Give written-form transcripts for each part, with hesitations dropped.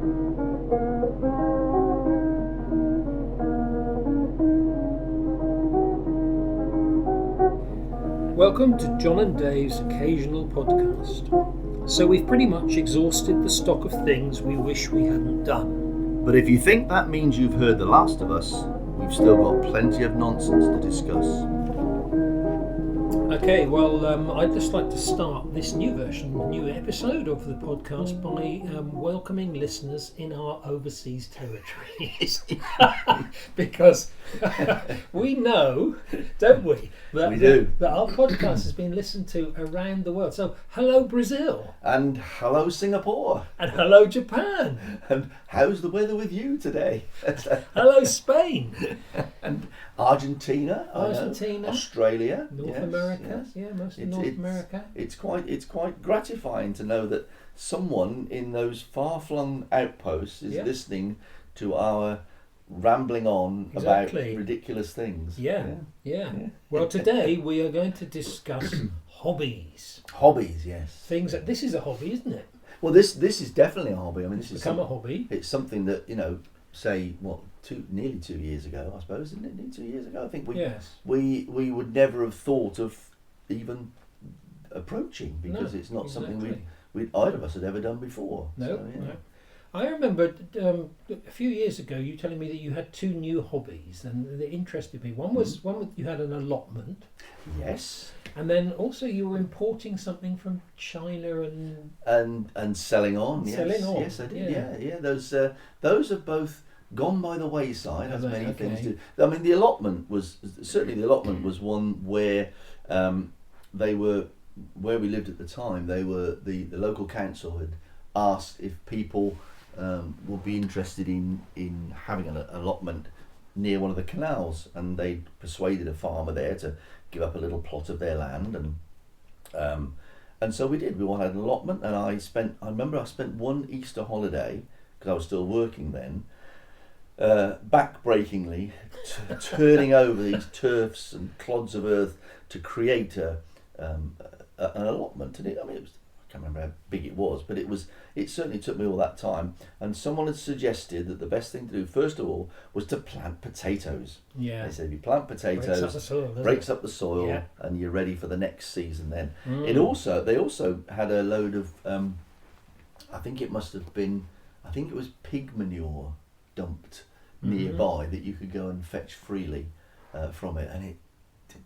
Welcome to John and Dave's occasional podcast. So we've pretty much exhausted the stock of things we wish we hadn't done. But if you think that means you've heard The Last of Us, we've still got plenty of nonsense to discuss. Okay, well, I'd just like to start this new episode of the podcast by welcoming listeners in our overseas territories. Because we know, don't we, that our podcast has been listened to around the world. So, hello Brazil. And hello Singapore. And hello Japan. And how's the weather with you today? Hello Spain. And Argentina, Australia, North America, most of North America. It's quite gratifying to know that someone in those far-flung outposts is listening to our rambling on about ridiculous things. Yeah. Well, today we are going to discuss hobbies. Hobbies, yes. Things that this is a hobby, isn't it? Well, this is definitely a hobby. I mean, this has become a hobby. It's something that nearly 2 years ago, I suppose, isn't it? Nearly 2 years ago, I think we would never have thought of even approaching, because it's not something either of us had ever done before. No. I remember a few years ago you telling me that you had two new hobbies, and they interested me. One was you had an allotment. Yes. And then also you were importing something from China and selling on. Yes, I did. Yeah. Those have both gone by the wayside, as many things do. I mean, the allotment was one where they were, where we lived at the time, they were the local council had asked if people would be interested in having an allotment near one of the canals, and they persuaded a farmer there to give up a little plot of their land, and so we did. We wanted an allotment, and I remember I spent one Easter holiday, because I was still working then, back-breakingly turning over these turfs and clods of earth to create an allotment. And I can't remember how big it was, but it certainly took me all that time. And someone had suggested that the best thing to do, first of all, was to plant potatoes. Yeah. They said if you plant potatoes, breaks up the soil, and you're ready for the next season then. They also had a load of, I think it was pig manure dumped nearby that you could go and fetch freely from it, and it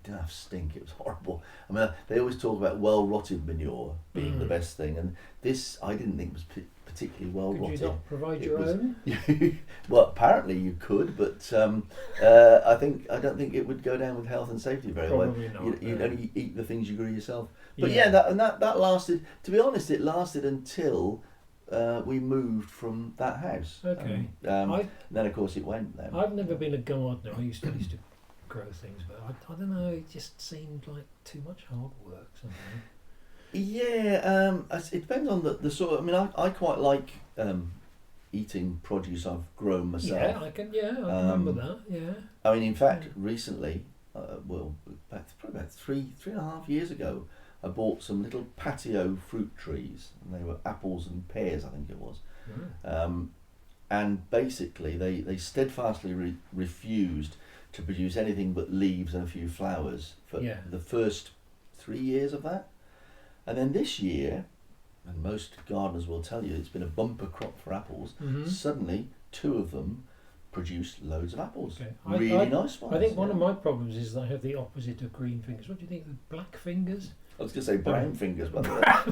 didn't have stink. It was horrible. I mean, they always talk about well-rotted manure being the best thing, and this I didn't think was particularly well-rotted. Could you not provide your own? Well, apparently you could, but I don't think it would go down with health and safety very Probably well. Not, You'd only eat the things you grew yourself. But that lasted. To be honest, it lasted until we moved from that house. Okay. Then of course it went. Then I've never been a gardener. I used to grow things, but I don't know. It just seemed like too much hard work. Somehow. Yeah. It depends on the sort. I mean, I quite like eating produce I've grown myself. I can remember that. Yeah. I mean, in fact, recently, probably about 3.5 years ago, I bought some little patio fruit trees, and they were apples and pears, I think it was. And basically they steadfastly refused to produce anything but leaves and a few flowers for the first 3 years of that. And then this year, and most gardeners will tell you it's been a bumper crop for apples, suddenly 2 of them produced loads of apples. Okay. Really nice ones. I think one of my problems is that I have the opposite of green fingers. What do you think of black fingers? I was going to say brown fingers, but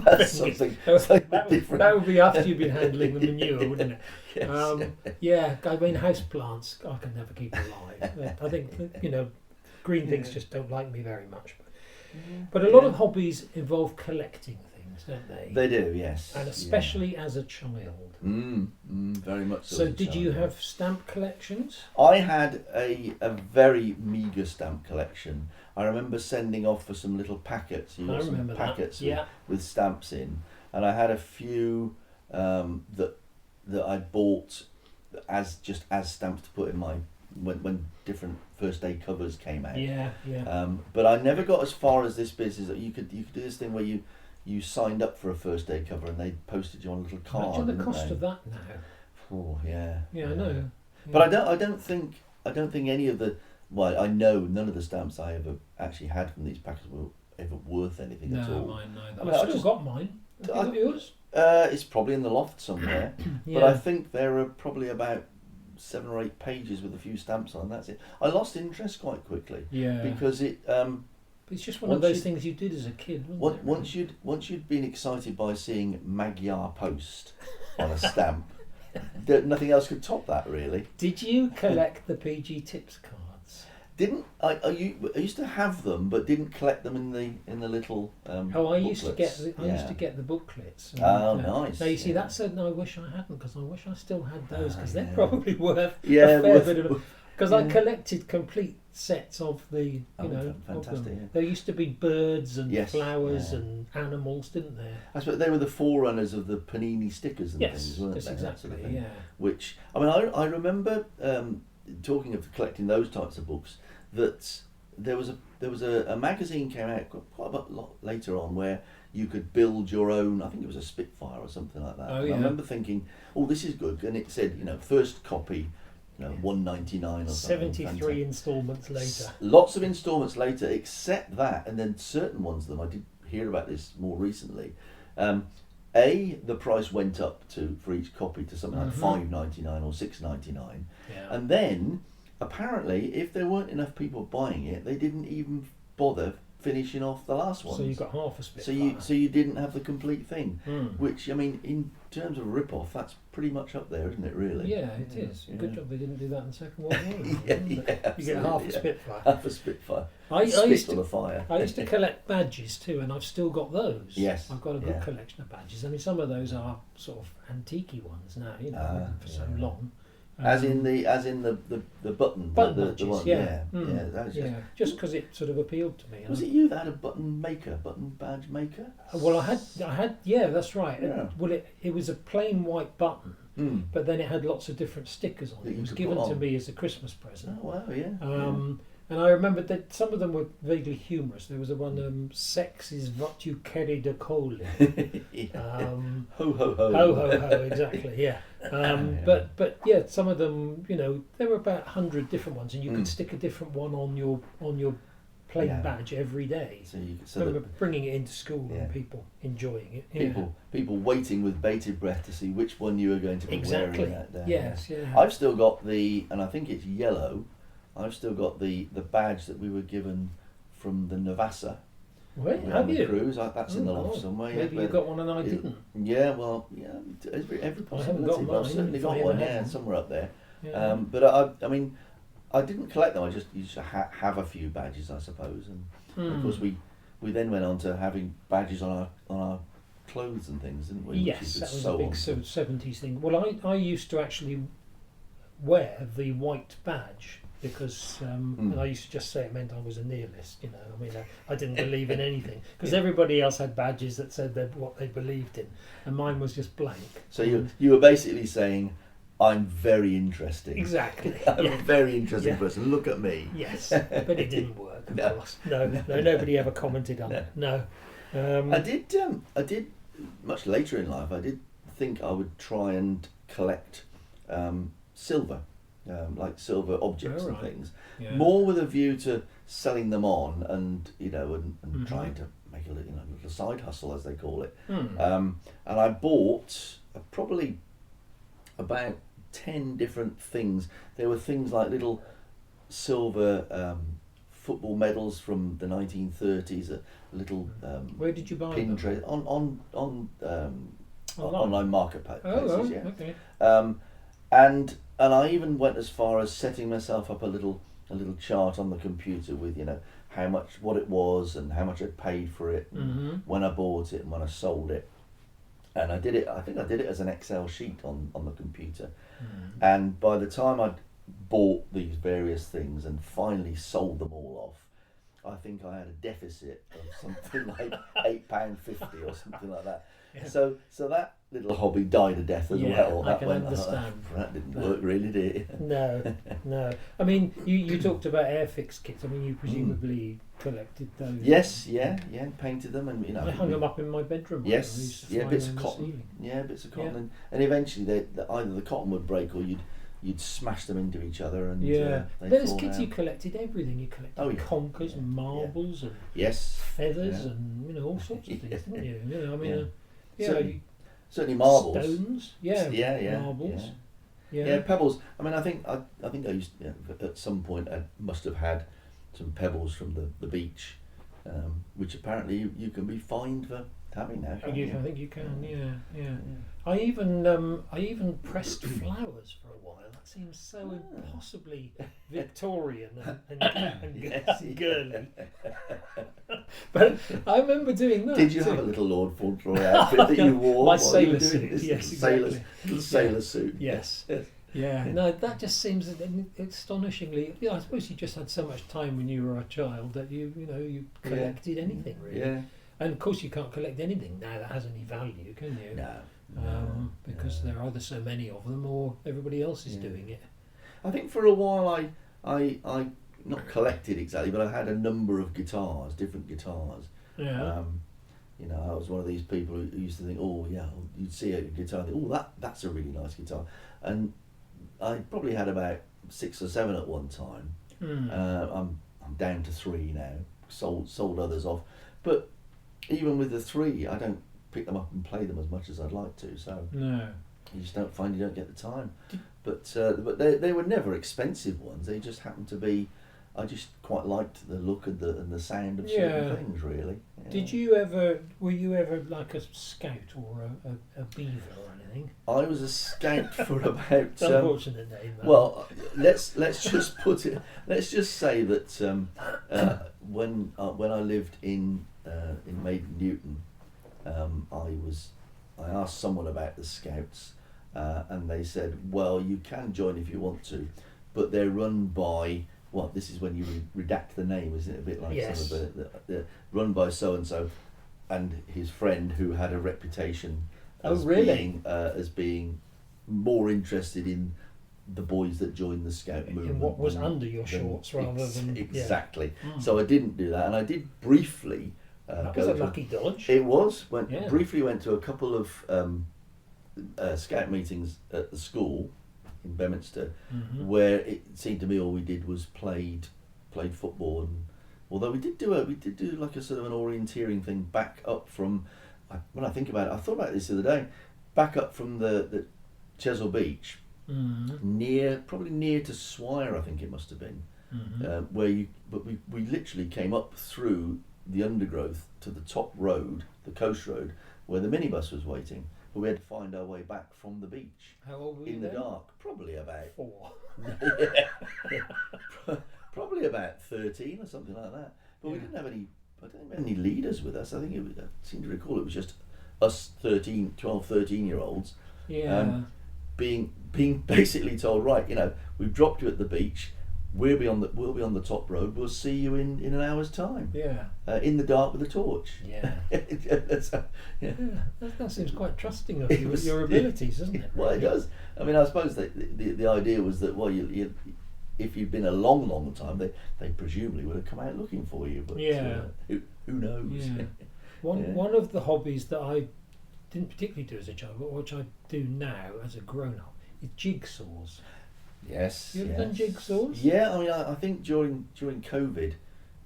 that's something different. That would be after you've been handling the manure, wouldn't it? Yes. I mean, house plants I can never keep alive. I think, green things just don't like me very much. But a lot of hobbies involve collecting things, don't they? They do, yes. And especially as a child. Very much so. So did you have stamp collections? I had a very meagre stamp collection. I remember sending off for some little packets. You got some packets with stamps in, and I had a few that I bought as stamps to put in my when different first day covers came out. But I never got as far as this business. You could do this thing where you signed up for a first day cover and they posted you on a little card. Imagine the cost of that now. Oh yeah. Yeah, I know. Yeah. But I don't think any of the. Well, I know none of the stamps I ever actually had from these packets were ever worth anything at all. No, mine neither. I've still got mine. Have you got yours? It's probably in the loft somewhere. Yeah. But I think there are probably about 7 or 8 pages with a few stamps on. That's it. I lost interest quite quickly. Yeah. Because it. It's just one of those things you did as a kid, wasn't it? Once you'd been excited by seeing Magyar Post on a stamp, nothing else could top that, really. Did you collect the PG Tips cards? Didn't I used to have them, but didn't collect them in the little. I used to get the booklets. And, nice. Now you see, that's I wish I hadn't, because I wish I still had those, because they're probably worth a fair bit of. Because I collected complete sets of the, fantastic. Yeah. There used to be birds and flowers and animals, didn't there? I suppose they were the forerunners of the Panini stickers and things, weren't they? Exactly. Sort of thing. Yeah. Which I remember talking of collecting those types of books. That there was a magazine came out quite a lot later on where you could build your own. I think it was a Spitfire or something like that. Oh, yeah. I remember thinking, "Oh, this is good," and it said, first copy. $1.99 or something. 73 instalments later. Lots of instalments later, except that, and then certain ones of them. I did hear about this more recently. The price went up for each copy to something like $5.99 or $6.99, and then apparently, if there weren't enough people buying it, they didn't even bother finishing off the last one. So you got half a Spitfire. So you didn't have the complete thing, which in terms of rip-off, that's pretty much up there, isn't it? Really? Yeah, it is. Yeah. Good job they didn't do that in the Second World War. You get half a Spitfire. Half a Spitfire. I used to the fire. I used to collect badges too, and I've still got those. Yes, I've got a good collection of badges. I mean, some of those are sort of antique ones now, for so long. As in the button badges, the one, just because it sort of appealed to me. Was it you that had a button badge maker? Well, I had, that's right. Yeah. It was a plain white button, but then it had lots of different stickers on it. It was given to me as a Christmas present. Oh wow, yeah. And I remember that some of them were vaguely humorous. There was a one, "Sex is what you carry the coal in." Ho ho ho. Ho ho ho, exactly, yeah. But some of them, there were about 100 different ones, and you could stick a different one on your plain badge every day. So I remember bringing it into school and people enjoying it. People waiting with bated breath to see which one you were going to be wearing that day. Yes, yeah. I've still got and I think it's yellow. I've still got the badge that we were given from the Navassa. Wait, have you? Cruise. That's in the loft somewhere. Maybe you got one and I didn't. Yeah, well, every possibility. I've certainly got one. Somewhere up there. Yeah. But I mean, I didn't collect them. I just used to have a few badges, I suppose, and of course we then went on to having badges on our clothes and things, didn't we? Yes, that was a big sort of 70s thing. Well, I used to actually wear the white badge. Because I used to just say it meant I was a nihilist, I mean, I didn't believe in anything. Because everybody else had badges that said what they believed in, and mine was just blank. So you were basically saying, I'm very interesting. Exactly. I'm a very interesting person. Look at me. Yes, but it didn't work, of course. No, nobody ever commented on it. No. I did, much later in life, I did think I would try and collect silver. Like silver objects and things, more with a view to selling them on and trying to make a little side hustle, as they call it. And I bought probably about 10 different things. There were things like little silver football medals from the 1930s, a little where did you buy pin them? tray on online marketplaces. Oh, yeah. Okay. And I even went as far as setting myself up a little chart on the computer with what it was and how much I'd paid for it, and when I bought it and when I sold it, and I think I did it as an Excel sheet on the computer, and by the time I'd bought these various things and finally sold them all off, I think I had a deficit of something like £8.50 or something like that. Yeah. So that little hobby died a death as well. I can understand. That didn't work really, did it? No. I mean, you talked about Airfix kits. I mean, you presumably collected those. Yes, painted them, and I hung them up in my bedroom. Yes, bits of cotton. Yeah, bits of cotton, and eventually either the cotton would break or you'd smash them into each other, and But as kids, you collected everything. You collected conkers and marbles and feathers and all sorts of things, didn't you? I mean, certainly marbles, stones, marbles, pebbles. I mean, I think I used at some point I must have had some pebbles from the beach, which apparently you can be fined for having now. I think you can. Yeah. I even pressed flowers for a while. That seems so impossibly Victorian and girly. But I remember doing that. Did you have a little Lord Fauntleroy outfit that you wore? My sailor suit. Yes, exactly. Little sailor suit. Yes. Yeah, no, that just seems astonishingly. I suppose you just had so much time when you were a child that you collected anything really. Yeah. And of course you can't collect anything now that has any value, can you? No. Because there are either so many of them or everybody else is doing it. I think for a while I not collected exactly, but I had a number of guitars, different guitars. Yeah. I was one of these people who used to think, you'd see a guitar and think, that's a really nice guitar. And I probably had about 6 or 7 at one time. I'm down to 3 now. Sold others off, but even with the 3, I don't pick them up and play them as much as I'd like to. So no, you just don't get the time. But they were never expensive ones. They just happened to be. I just quite liked the look and the sound of certain things, really. Yeah. Were you ever like a scout or a beaver or anything? I was a scout for about. Unfortunate name. Well, let's just put it. Let's just say that when I lived in Maiden Newton, I asked someone about the scouts, and they said, well, you can join if you want to, but they're run by. Well, this is when you redact the name, isn't it? A bit like some of the run by so and so, and his friend who had a reputation as being more interested in the boys that joined the scout movement. In what was under your shorts rather than exactly. So I didn't do that, and I did briefly. That was a lucky dodge. It was. Briefly went to a couple of scout meetings at the school in Beaminster, where it seemed to me all we did was played football, and although we did do like a sort of an orienteering thing back up from. When I think about it, I thought about this the other day. Back up from the Chesil Beach, probably near to Swire, I think it must have been, but we literally came up through the undergrowth to the top road, the coast road, where the minibus was waiting. But we had to find our way back from the beach. How old were you in then? The dark? Probably about 4. Probably about 13 or something like that. But we didn't have any. I don't think we had any leaders with us. I think I seem to recall it was just us 12, 13-year-olds. Yeah. Being basically told, right, we've dropped you at the beach. We'll be on the top road. We'll see you in an hour's time. Yeah. In the dark with a torch. Yeah. That seems quite trusting of you with your abilities, doesn't it? Well, it does. I mean, I suppose the idea was that you if you'd been a long time, they presumably would have come out looking for you. But who knows? Yeah. One of the hobbies that I didn't particularly do as a child, but which I do now as a grown-up, is jigsaws. Yes. You ever done jigsaws? Yeah, I mean, I think during COVID,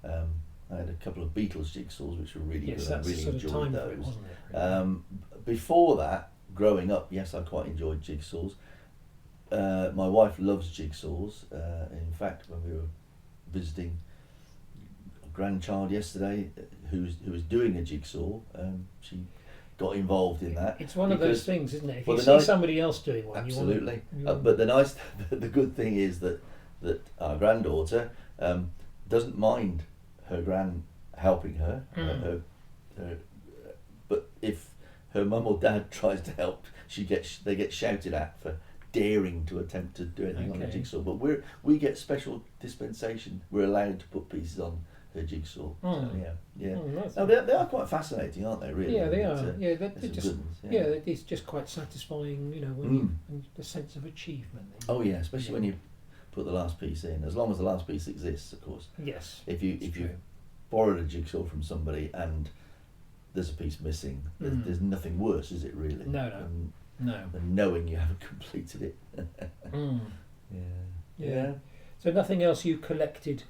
I had a couple of Beatles jigsaws which were really good. I really enjoyed those. It, wasn't it, really? Before that, growing up, yes, I quite enjoyed jigsaws. My wife loves jigsaws. In fact, when we were visiting a grandchild yesterday who was doing a jigsaw, she got involved in that. It's one of those things, isn't it? If you see somebody else doing one, absolutely. But the good thing is that our granddaughter doesn't mind her gran helping her. But if her mum or dad tries to help, they get shouted at for daring to attempt to do anything on a jigsaw. But we get special dispensation. We're allowed to put pieces on a jigsaw. Mm. So, yeah. Nice. No, they are quite fascinating, aren't they? Really. Yeah, they are. They're just ones, it's just quite satisfying, when the sense of achievement. Oh yeah, especially when you put the last piece in. As long as the last piece exists, of course. Yes. If you borrowed a jigsaw from somebody and there's a piece missing, there's nothing worse, is it really? No. Than knowing you haven't completed it. Yeah. So nothing else you collected?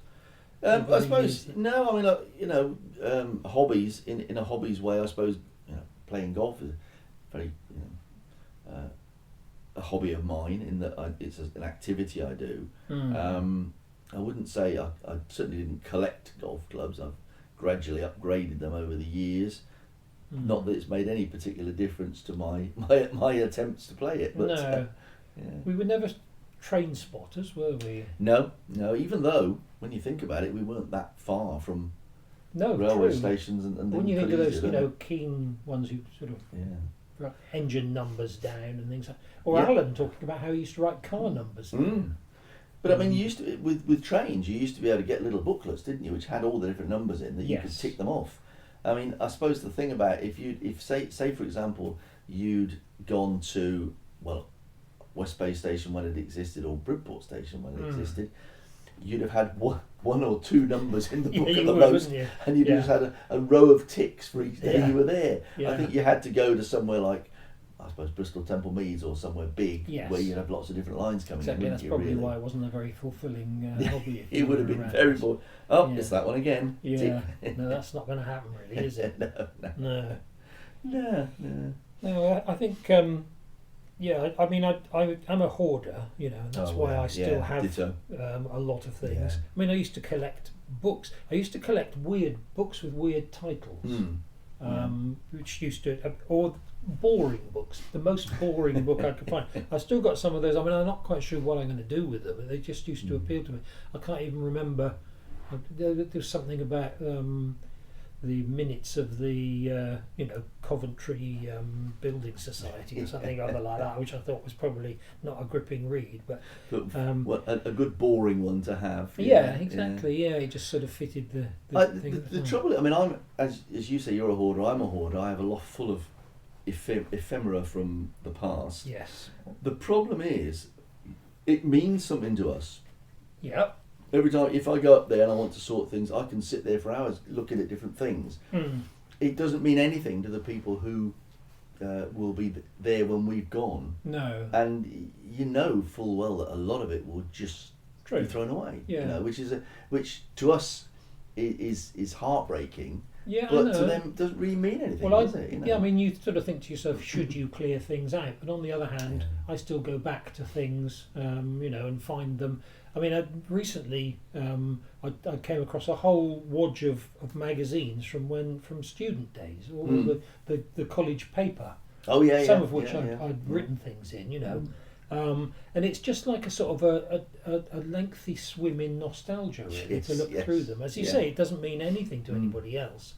I suppose no. I mean, hobbies in a hobbies way. I suppose playing golf is very a hobby of mine in that it's an activity I do. I wouldn't say I certainly didn't collect golf clubs. I've gradually upgraded them over the years. Not that it's made any particular difference to my attempts to play it. But, no, we were never train spotters, were we? No. Even though when you think about it, we weren't that far from railway stations and when you think of those, keen ones who sort of write engine numbers down and things like. Or Alan talking about how he used to write car numbers down. But I mean, you used to with trains, you used to be able to get little booklets, didn't you, which had all the different numbers in that you could tick them off. I mean, I suppose the thing about if say for example you'd gone to West Bay Station when it existed or Bridport Station when it existed, you'd have had one or two numbers in the book at the most, and you'd just had a row of ticks for each day you were there. I think you had to go to somewhere like, I suppose, Bristol Temple Meads or somewhere big where you'd have lots of different lines coming in. That's probably why it wasn't a very fulfilling hobby. It would have been very boring. Oh, it's that one again. Yeah. No, that's not going to happen really, is it? No. No, I think... I mean, I'm a hoarder, and that's why I still have a lot of things. I mean, I used to collect books. I used to collect weird books with weird titles, which used to, or boring books. The most boring book I could find. I've still got some of those. I mean, I'm not quite sure what I'm going to do with them. They just used to appeal to me. I can't even remember. There's something about the minutes of the Coventry Building Society or something other like that, which I thought was probably not a gripping read, but a good boring one to have. Exactly. It just sort of fitted the thing. The trouble, I mean, I'm as you say, you're a hoarder. I'm a hoarder. I have a lot full of ephemera from the past. Yes. The problem is, it means something to us. Yep. Every time, if I go up there and I want to sort things, I can sit there for hours looking at different things. It doesn't mean anything to the people who will be there when we've gone. No. And you know full well that a lot of it will just be thrown away. Yeah. Which to us is heartbreaking. Yeah, but to them doesn't really mean anything, does it? Yeah, I mean, you sort of think to yourself, should you clear things out? But on the other hand, I still go back to things, and find them. I mean, recently I came across a whole wodge of magazines from student days, all the college paper. Oh yeah, some of which I'd written things in, and it's just like a sort of a lengthy swim in nostalgia, really, to look through them. As you say, it doesn't mean anything to anybody else.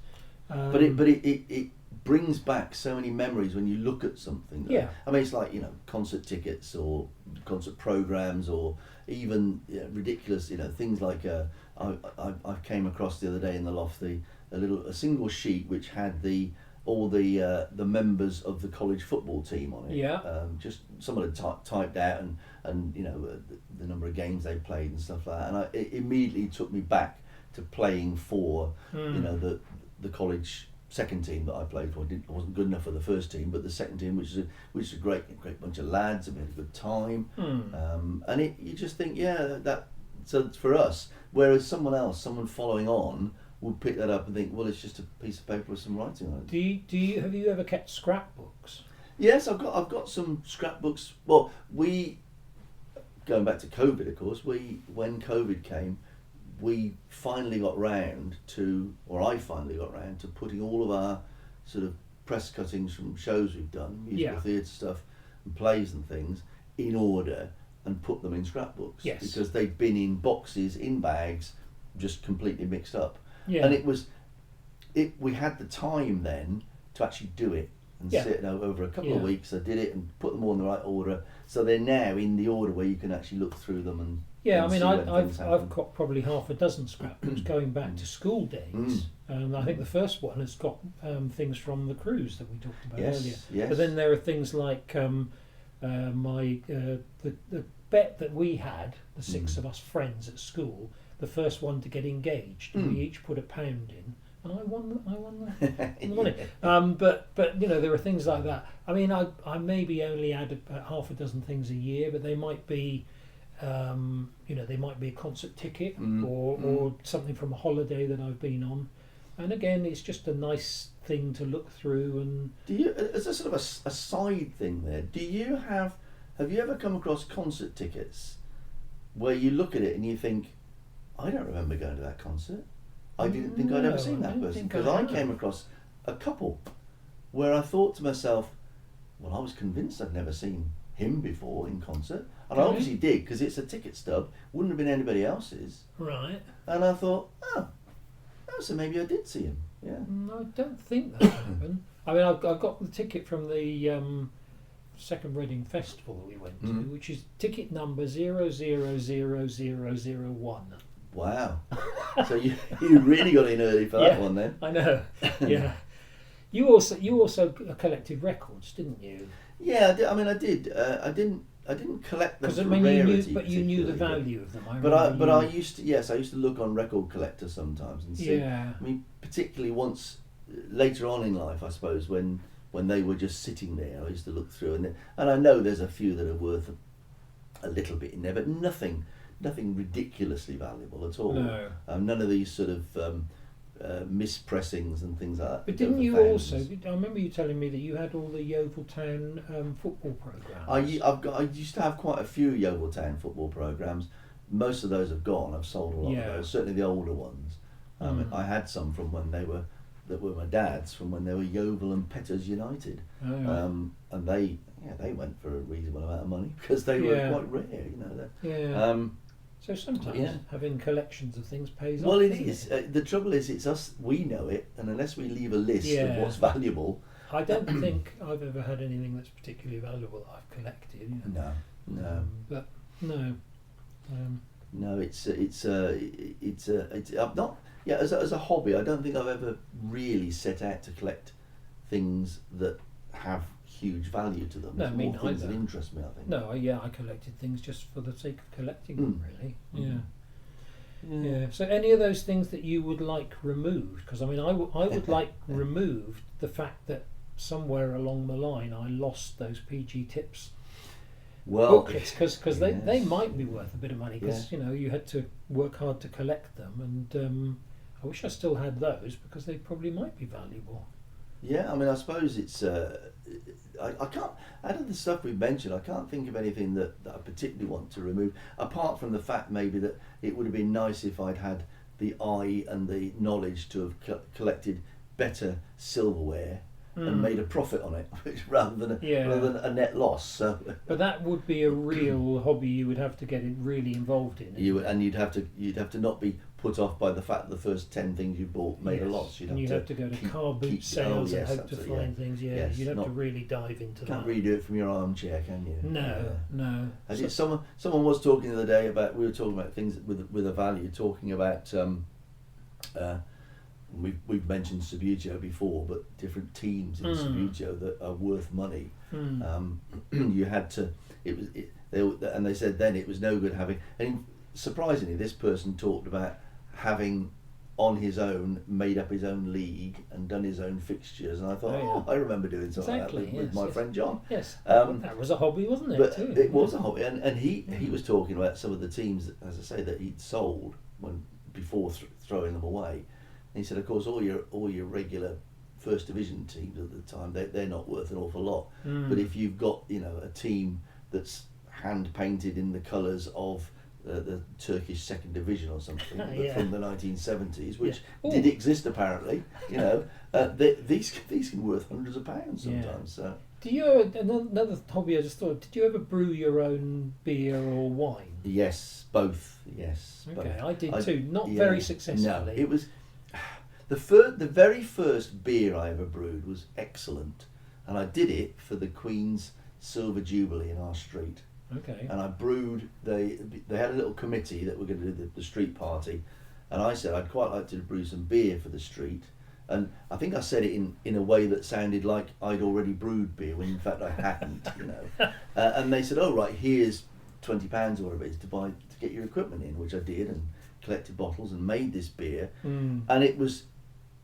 But it brings back so many memories when you look at something. I mean, it's like concert tickets or concert programs or even ridiculous things like I came across the other day in the loft a single sheet which had all the members of the college football team on it. Just someone had typed out and the number of games they played and stuff like that, and it immediately took me back to playing for the college second team that I played for. I wasn't good enough for the first team, but the second team, which is a great bunch of lads, and we had a good time. And you just think, so for us, whereas someone following on would pick that up and think, well, it's just a piece of paper with some writing on it. Have you ever kept scrapbooks? Yes, I've got some scrapbooks. Well, going back to COVID, of course, when COVID came, I finally got round to putting all of our sort of press cuttings from shows we've done, musical theatre stuff and plays and things, in order and put them in scrapbooks. Yes. Because they'd been in boxes, in bags, just completely mixed up. Yeah. And we had the time then to actually do it and sit over a couple of weeks. I did it and put them all in the right order, so they're now in the order where you can actually look through them Yeah, I and mean, see when things I've happen. got probably half a dozen scrapbooks going back to school days. I think the first one has got things from the cruise that we talked about earlier. Yes. But then there are things like the bet that we had, the six of us friends at school, the first one to get engaged. We each put £1 in, and I won the money. But there are things like that. I mean, I maybe only add about half a dozen things a year, but they might be. They might be a concert ticket or something from a holiday that I've been on, and again, it's just a nice thing to look through. And do you, as a sort of a side thing there, have you ever come across concert tickets where you look at it and you think, I don't remember going to that concert. I didn't think I'd ever seen that person, because I came across a couple where I thought to myself, well, I was convinced I'd never seen him before in concert, and I obviously did, because it's a ticket stub, wouldn't have been anybody else's, right. And I thought, so maybe I did see him. Yeah. I don't think that happened. I mean, I got the ticket from the second Reading Festival that we went to, which is ticket number 000001. Wow. So you really got in early for that one then. I know. Yeah. You also collected records, didn't you? Yeah, I did. I didn't collect them for rarity. You knew the value of them. I used to. Yes, I used to look on Record Collector sometimes and see. Yeah. I mean, particularly once later on in life, I suppose, when they were just sitting there, I used to look through, and I know there's a few that are worth a little bit in there, but nothing ridiculously valuable at all. No. None of these sort of mispressings and things like that. But didn't you also? I remember you telling me that you had all the Yeovil Town football programmes. I used to have quite a few Yeovil Town football programmes. Most of those have gone. I've sold a lot of those. Certainly the older ones. I had some from when they were my dad's, from when they were Yeovil and Petters United. Oh, yeah. And they went for a reasonable amount of money because they were quite rare. So sometimes having collections of things pays off. Well, it is. The trouble is, it's us. We know it, and unless we leave a list of what's valuable, I don't think I've ever had anything that's particularly valuable that I've collected. No. But no. No, it's I'm not. Yeah, as a hobby, I don't think I've ever really set out to collect things that have huge value to them. No, me things neither. that interest me, I think. No, I collected things just for the sake of collecting them, really. Yeah. So any of those things that you would like removed? Because I mean, I would like removed the fact that somewhere along the line I lost those PG Tips booklets, because they might be worth a bit of money, because you had to work hard to collect them, and I wish I still had those, because they probably might be valuable. Yeah, I mean, I suppose it's. I can't. Out of the stuff we've mentioned, I can't think of anything that I particularly want to remove, apart from the fact maybe that it would have been nice if I'd had the eye and the knowledge to have collected better silverware and made a profit on it, rather than a net loss. So. But that would be a real hobby. You would have to get it really involved in. You'd have to not be put off by the fact that the first 10 things you bought made a loss. You'd have to go to car boot sales and hope to find things. Yeah, you'd have to really dive into that. Can't really do it from your armchair, can you? No. Someone was talking the other day about, we were talking about things with a value, talking about we've mentioned Subbuteo before, but different teams in Subbuteo that are worth money. You had to. They said then it was no good having. And surprisingly, this person talked about having on his own made up his own league and done his own fixtures, and I thought, I remember doing something like that with my friend John. Yes, that was a hobby, wasn't it? But too? It was a hobby, and he was talking about some of the teams, as I say, that he'd sold before throwing them away. And he said, of course, all your regular first division teams at the time, they're not worth an awful lot. But if you've got a team that's hand painted in the colours of the Turkish second division or something from the 1970s, which did exist apparently, these can be worth hundreds of pounds sometimes. So. Do you another hobby I just thought? Did you ever brew your own beer or wine? Yes, both. Yes. Okay, both. I did too. Not very successfully. No, it was the very first beer I ever brewed was excellent, and I did it for the Queen's Silver Jubilee in our street. Okay. And I brewed. They had a little committee that were going to do the street party, and I said I'd quite like to brew some beer for the street. And I think I said it in a way that sounded like I'd already brewed beer, when in fact I hadn't, you know. And they said, "Oh right, here's £20 or whatever it is to get your equipment in," which I did, and collected bottles and made this beer. And it was,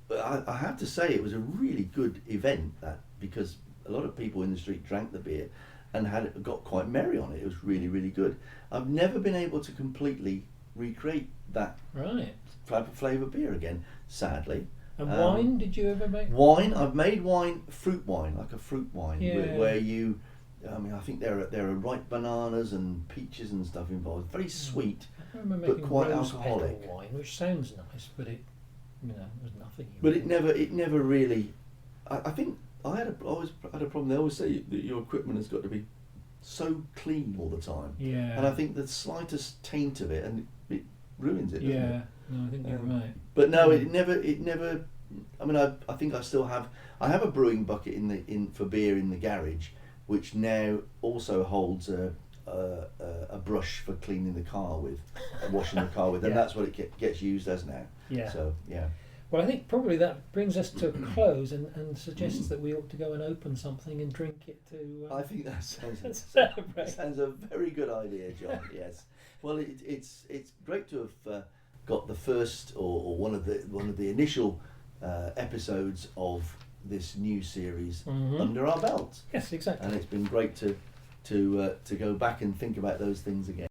I have to say, it was a really good event, that, because a lot of people in the street drank the beer and got quite merry on it. It was really, really good. I've never been able to completely recreate that type of flavour beer again, sadly. And wine, did you ever make? Wine, I've made wine, fruit wine, like a fruit wine, where you, I think there are ripe bananas and peaches and stuff involved. Very sweet, but quite alcoholic. Wine, which sounds nice, but it, there's nothing. But it never really. I think I always had a problem. They always say that your equipment has got to be so clean all the time. Yeah. And I think the slightest taint of it, and it ruins it. Doesn't it? No, I think you're right. But no, it never. I mean, I think I still have. I have a brewing bucket for beer in the garage, which now also holds a brush for cleaning the car with, washing the car with, and that's what it gets used as now. Yeah. So yeah. Well, I think probably that brings us to a close and suggests that we ought to go and open something and drink it to. I think that sounds a very good idea, John. Yes. Well, it's great to have got the first or one of the initial episodes of this new series under our belt. Yes, exactly. And it's been great to go back and think about those things again.